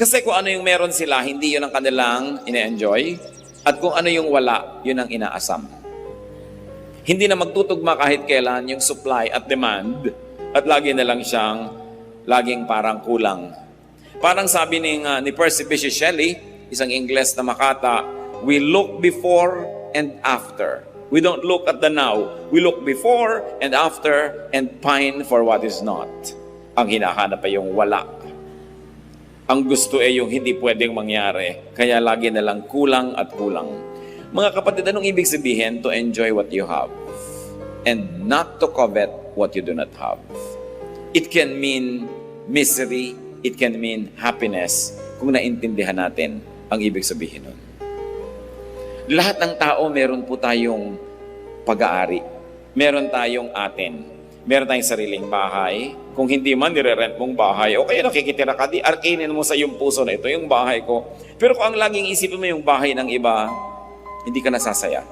Kasi kung ano yung meron sila, hindi yun ang kanilang ine-enjoy. At kung ano yung wala, yun ang inaasam. Hindi na magtutugma kahit kailan yung supply at demand at lagi na lang siyang laging parang kulang. Parang sabi ni Percy Bysshe Shelley, isang Ingles na makata, we look before and after. We don't look at the now. We look before and after and pine for what is not. Ang hinahanap ay yung wala. Ang gusto ay yung hindi pwedeng mangyari. Kaya lagi na lang kulang at kulang. Mga kapatid, anong ibig sabihin? To enjoy what you have and not to covet what you do not have. It can mean misery. It can mean happiness kung naintindihan natin ang ibig sabihin nun. Lahat ng tao, meron po tayong pag-aari. Meron tayong atin. Meron tayong sariling bahay. Kung hindi man nire-rent mong bahay, o kaya nakikitira ka, di arkinin mo sa iyong puso na ito yung bahay ko. Pero kung ang laging isipin mo yung bahay ng iba, hindi ka nasasaya.